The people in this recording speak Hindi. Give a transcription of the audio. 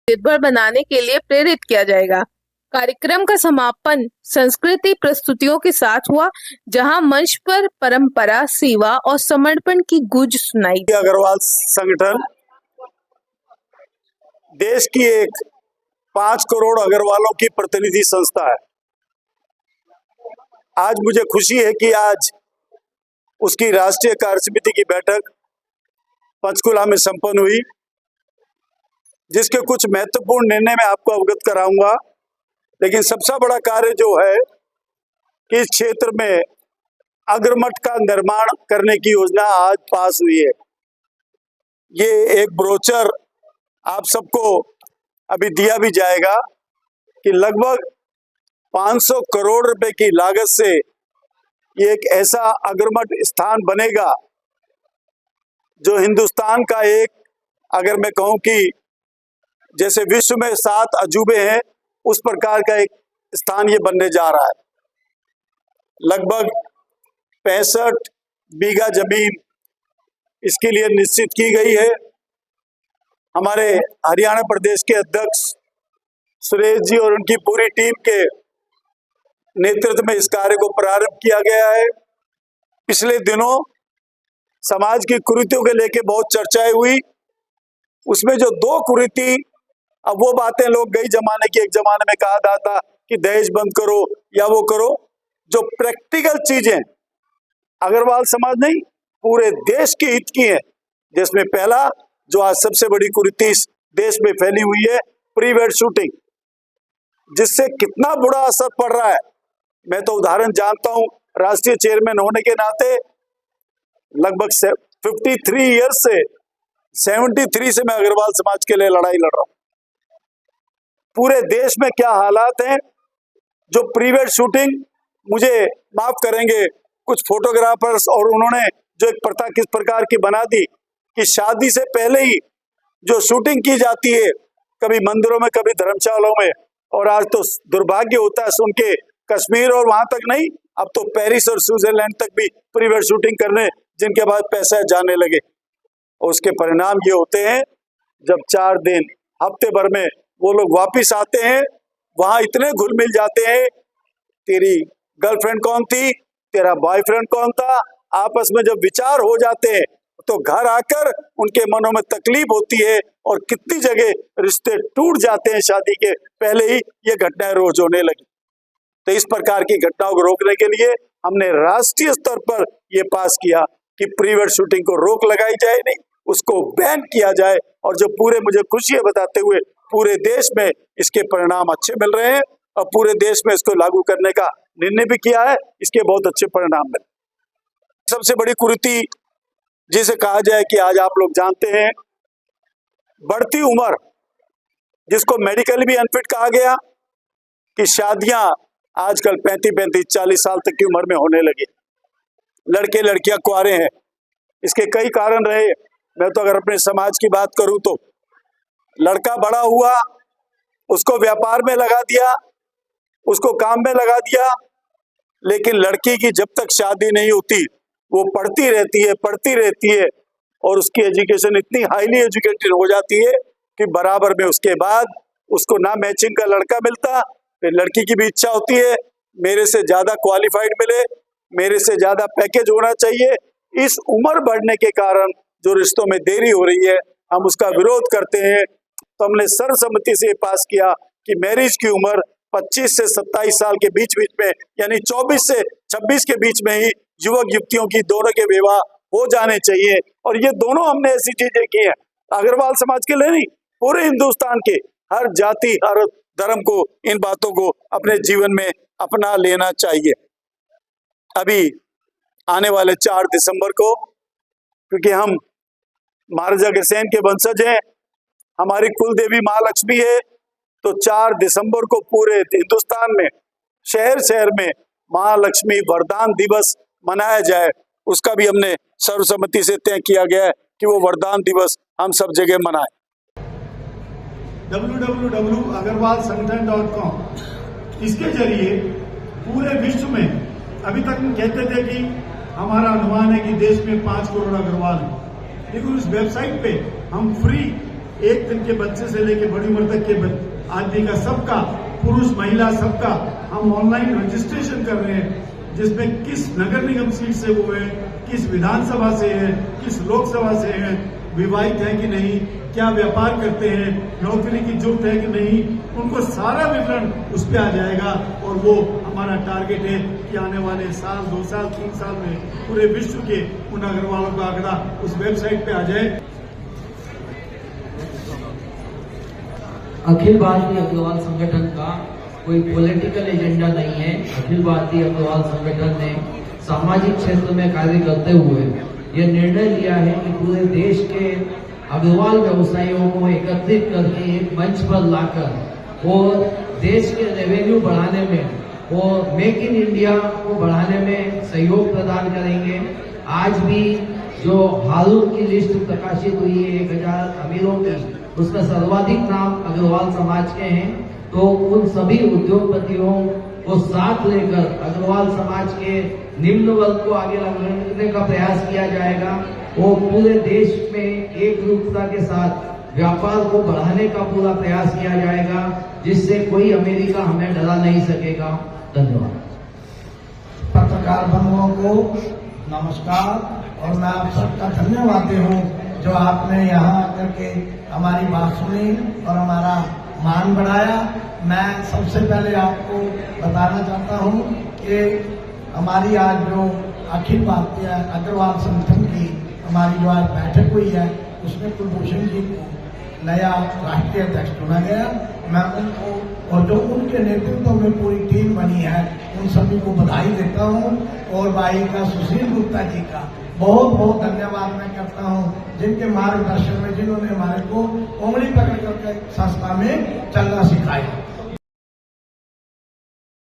निर्भर बनाने के लिए प्रेरित किया जाएगा। कार्यक्रम का समापन संस्कृति प्रस्तुतियों के साथ हुआ, जहां मंच पर परंपरा, सेवा और समर्पण की गूंज सुनाई। अग्रवाल संगठन देश की एक 5 करोड़ अग्रवालों की प्रतिनिधि संस्था है। आज मुझे खुशी है कि आज उसकी राष्ट्रीय कार्यसमिति की बैठक पंचकुला में संपन्न हुई, जिसके कुछ महत्वपूर्ण निर्णय मैं आपको अवगत कराऊंगा। लेकिन सबसे बड़ा कार्य जो है कि इस क्षेत्र में अग्रमठ का निर्माण करने की योजना आज पास हुई है। ये एक ब्रोचर आप सबको अभी दिया भी जाएगा कि लगभग 500 करोड़ रुपए की लागत से ये एक ऐसा अग्रमठ स्थान बनेगा जो हिंदुस्तान का एक, अगर मैं कहूं कि जैसे विश्व में 7 अजूबे हैं, उस प्रकार का एक स्थान ये बनने जा रहा है। लगभग 65 बीघा जमीन इसके लिए निश्चित की गई है। हमारे हरियाणा प्रदेश के अध्यक्ष सुरेश जी और उनकी पूरी टीम के नेतृत्व में इस कार्य को प्रारंभ किया गया है। पिछले दिनों समाज की कुरीतियों के लेके बहुत चर्चाएं हुई। उसमें जो 2 कुरीति, अब वो बातें लोग गई जमाने की, एक जमाने में कहा जाता कि दहेज बंद करो या वो करो, जो प्रैक्टिकल चीजें अग्रवाल समाज नहीं पूरे देश के हित की है। जिसमें पहला जो आज सबसे बड़ी कुरीति इस देश में फैली हुई है, प्री वेड शूटिंग, जिससे कितना बुरा असर पड़ रहा है। मैं तो उदाहरण जानता हूं, राष्ट्रीय चेयरमैन होने के नाते लगभग 53 ईयर्स से 73 से मैं अग्रवाल समाज के लिए लड़ाई लड़ रहा हूं। पूरे देश में क्या हालात हैं, जो प्री वेड शूटिंग, मुझे माफ करेंगे कुछ फोटोग्राफर्स, और उन्होंने जो एक प्रथा किस प्रकार की बना दी कि शादी से पहले ही जो शूटिंग की जाती है, कभी मंदिरों में, कभी धर्मशालाओं में, और आज तो दुर्भाग्य होता है सुन के कश्मीर और वहां तक नहीं, अब तो पेरिस और स्विट्जरलैंड तक भी प्री वेड शूटिंग करने जिनके पास पैसा जाने लगे। और उसके परिणाम ये होते हैं, जब 4 दिन हफ्ते भर में वो लोग वापिस आते हैं, वहां इतने घुल मिल जाते हैं, तेरी गर्लफ्रेंड कौन थी, तेरा बॉयफ्रेंड कौन था, आपस में जब विचार हो जाते हैं तो घर आकर उनके मनों में तकलीफ होती है, और कितनी जगह रिश्ते टूट जाते हैं शादी के पहले ही। ये घटनाएं रोज होने लगी। तो इस प्रकार की घटनाओं को रोकने के लिए हमने राष्ट्रीय स्तर पर यह पास किया कि प्री वेड शूटिंग को रोक लगाई जाए, नहीं उसको बैन किया जाए। और जो पूरे, मुझे खुशी है बताते हुए, पूरे देश में इसके परिणाम अच्छे मिल रहे हैं, और पूरे देश में इसको लागू करने का निर्णय भी किया है, इसके बहुत अच्छे परिणाम मिले। सबसे बड़ी कुरीति जिसे कहा जाए कि आज आप लोग जानते हैं, बढ़ती उम्र, जिसको मेडिकली भी अनफिट कहा गया, कि शादियां आजकल 35, 40 साल तक की उम्र में होने लगी। लड़के लड़कियां कुंवारे हैं। इसके कई कारण रहे। मैं तो अगर अपने समाज की बात करूं तो लड़का बड़ा हुआ, उसको व्यापार में लगा दिया, उसको काम में लगा दिया, लेकिन लड़की की जब तक शादी नहीं होती वो पढ़ती रहती है, और उसकी एजुकेशन इतनी हाईली एजुकेटेड हो जाती है कि बराबर में उसके बाद उसको ना मैचिंग का लड़का मिलता। फिर लड़की की भी इच्छा होती है मेरे से ज्यादा क्वालिफाइड मिले, मेरे से ज्यादा पैकेज होना चाहिए। इस उम्र बढ़ने के कारण जो रिश्तों में देरी हो रही है, हम उसका विरोध करते हैं। तो हमने सर्वसम्मति से पास किया कि मैरिज की उम्र 25 से 27 साल के बीच में, यानी 24 से 26 के बीच में ही युवक युवतियों की दोनों के विवाह हो जाने चाहिए। और ये दोनों हमने ऐसी चीजें की हैं, अग्रवाल समाज के लिए नहीं, पूरे हिंदुस्तान के हर जाति, हर धर्म को इन बातों को अपने जीवन में अपना लेना चाहिए। अभी आने वाले 4 दिसंबर को, क्योंकि हम महाराजा अग्रसेन के वंशज हैं, हमारी कुल देवी महालक्ष्मी है, तो 4 दिसंबर को पूरे हिंदुस्तान में शहर शहर में महालक्ष्मी वरदान दिवस मनाया जाए। उसका भी हमने सर्वसम्मति से तय किया गया है कि वो वरदान दिवस हम सब जगह मनाएं। www.agarwalsangathan.com, इसके जरिए पूरे विश्व में, अभी तक हम कहते थे कि हमारा अनुमान है कि देश में 5 करोड़ अग्रवाल हैं, लेकिन उस वेबसाइट पे हम फ्री 1 दिन के बच्चे से लेकर बड़ी उम्र तक के आदमी का, सबका, पुरुष महिला सबका हम ऑनलाइन रजिस्ट्रेशन कर रहे हैं, जिसमें किस नगर निगम सीट से वो है, किस विधानसभा से है, किस लोकसभा से है, विवाहित है कि नहीं, क्या व्यापार करते हैं, नौकरी की जरूरत है कि नहीं, उनको सारा विवरण उस पर आ जाएगा। और वो हमारा टारगेट है कि आने वाले साल, 2 साल, 3 साल में पूरे विश्व के उन अग्रवालों का आंकड़ा उस वेबसाइट पे आ जाए। अखिल भारतीय अग्रवाल संगठन का कोई पॉलिटिकल एजेंडा नहीं है। अखिल भारतीय अग्रवाल संगठन ने सामाजिक क्षेत्र में कार्य करते हुए ये निर्णय लिया है कि पूरे देश के अग्रवाल व्यवसायियों को एकत्रित करके एक मंच पर लाकर और देश के रेवेन्यू बढ़ाने में और मेक इन इंडिया को बढ़ाने में सहयोग प्रदान करेंगे। आज भी जो हाल की लिस्ट प्रकाशित हुई है 1000 अमीरों की, उसमें सर्वाधिक नाम अग्रवाल समाज के हैं। तो उन सभी उद्योगपतियों को साथ लेकर अग्रवाल समाज के निम्न वर्ग को आगे लगाने का प्रयास किया जाएगा और पूरे देश में एक रूपता के साथ व्यापार को बढ़ाने का पूरा प्रयास किया जाएगा, जिससे कोई अमेरिका हमें डरा नहीं सकेगा। धन्यवाद। पत्रकार बंधुओं को नमस्कार और मैं आप सबका धन्यवाद हूँ जो आपने यहाँ आकर के हमारी बात सुनी और हमारा मान बढ़ाया। मैं सबसे पहले आपको बताना चाहता हूँ कि हमारी आज जो अखिल भारतीय अग्रवाल संगठन की हमारी जो आज बैठक हुई है, उसमें कुलभूषण जी को नया राष्ट्रीय अध्यक्ष चुना गया। मैं उनको और जो उनके नेतृत्व में पूरी टीम बनी है, उन सभी को बधाई देता हूँ और भाई का सुशील गुप्ता जी का बहुत बहुत धन्यवाद मैं करता हूँ, जिनके मार्गदर्शन में जिन्होंने हमारे को उंगली पकड़ करके संस्था में चलना सिखाया।